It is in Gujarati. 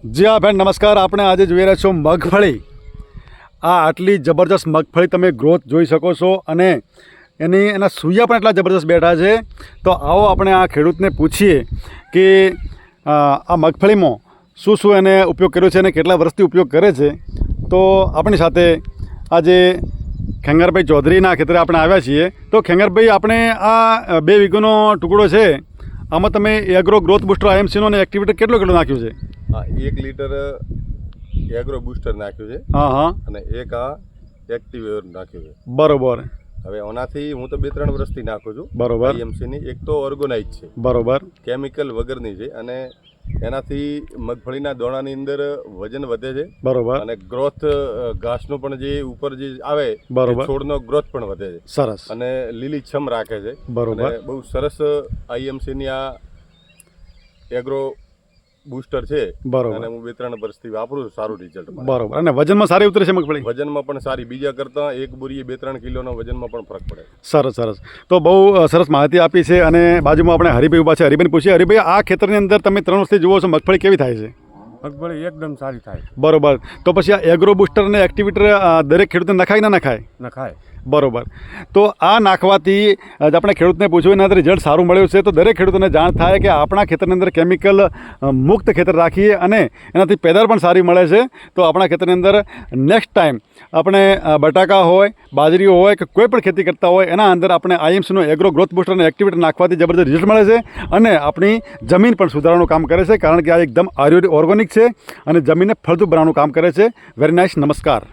જી હા બેન નમસ્કાર. આપણે આજે જોઈ રહ્યા છો મગફળી. આ આટલી જબરજસ્ત મગફળી તમે ગ્રોથ જોઈ શકો છો અને એના સૂયા પણ એટલા જબરજસ્ત બેઠા છે. તો આવો આપણે આ ખેડૂતને પૂછીએ કે આ મગફળીમાં શું શું એને ઉપયોગ કર્યો છે અને કેટલા વર્ષથી ઉપયોગ કરે છે. તો આપણી સાથે આજે ખેંગારભાઈ ચૌધરીના ખેતરે આપણે આવ્યા છીએ. તો ખેંગારભાઈ, આપણે આ 2 વીઘાનો ટુકડો છે, આમાં તમે એગ્રો ગ્રોથ બુસ્ટર IMCનો અને એક્ટિવેટર કેટલું નાખ્યું છે? હા, 1 લીટર એગ્રો બુસ્ટર નાખ્યું છે. હા અને એક આ એક્ટિવેટર નાખ્યું છે. બરોબર. હવે આનાથી હું તો 2-3 વર્ષથી નાખું છું. બરોબર. IMCની એક તો ઓર્ગોનાઇઝ છે, બરોબર, કેમિકલ વગરની છે અને એનાથી મગફળીના દોણાની અંદર વજન વધે છે. બરોબર. અને ગ્રોથ ઘાસનો પણ જે ઉપર જે આવે, બરોબર, છોડનો ગ્રોથ પણ વધે છે. સરસ. અને લીલીછમ રાખે છે. બરોબર. અને બહુ સરસ IMCની આ એગ્રો બૂસ્ટર છે. બરોબર. અને હું 2-3 વર્ષથી વાપરું છું, સારું રિઝલ્ટ મળે. બરોબર. અને વજનમાં સારી ઉતરે છે મગફળી? વજનમાં પણ સારી, બીજા કરતાં એક બોરીએ 2-3 કિલોનો વજનમાં પણ ફરક પડે. સરસ સરસ. તો બહુ સરસ માહિતી આપી છે. અને બાજુમાં આપણે હરિભાઈ ઉભા છે. હરિભાઈને પૂછીએ, હરિભાઈ, આ ખેતરની અંદર તમે 3 વર્ષથી જુઓ છો, મગફળી કેવી થાય છે? મગફળી એકદમ સારી થાય. બરોબર. તો પછી આ એગ્રો બુસ્ટર અને એક્ટિવેટર દરેક ખેડૂતને નખાય ના નખાય? નખાય. બરોબર. તો આ નાખવાથી આપણે ખેડૂતને પૂછ્યું, એના રિઝલ્ટ સારું મળ્યું છે. તો દરેક ખેડૂતોને જાણ થાય કે આપણા ખેતરની અંદર કેમિકલ મુક્ત ખેતર રાખીએ અને એનાથી પેદાર પણ સારી મળે છે. તો આપણા ખેતરની અંદર નેક્સ્ટ ટાઈમ આપણે બટાકા હોય, બાજરી હોય કે કોઈ પણ ખેતી કરતા હોય, એના અંદર આપણે IMCનો એગ્રો ગ્રોથ બુસ્ટર અને એક્ટિવેટર નાખવાથી જબરદસ્ત રિઝલ્ટ મળે છે. અને આપણી જમીન પણ સુધારવાનું કામ કરે છે, કારણ કે આ એકદમ ઓર્ગેનિક છે અને જમીનને ફળદ્રુપ બનાવવાનું કામ કરે છે. Very nice. નમસ્કાર.